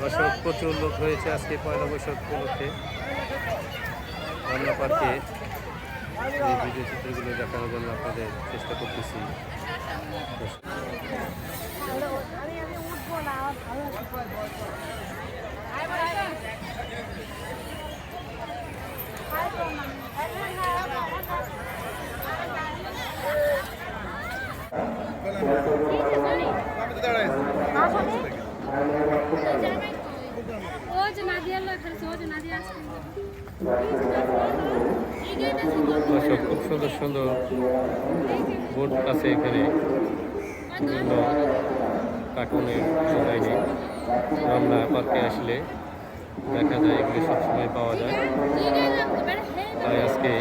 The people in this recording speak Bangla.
দর্শক প্রচুর লোক হয়েছে আজকে পয়লা বৈশাখ উপলক্ষে রমনা পার্কে। এই ভিডিও চিত্রগুলো দেখানোর জন্য আপনাদের চেষ্টা করতেছি। খুব সুন্দর সুন্দর বোর্ড আছে এখানে, বিভিন্ন কার্টুনের ডিজাইনে। রমনা পার্কে আসলে দেখা যায়, এগুলি সবসময় পাওয়া যায়। তাই আজকে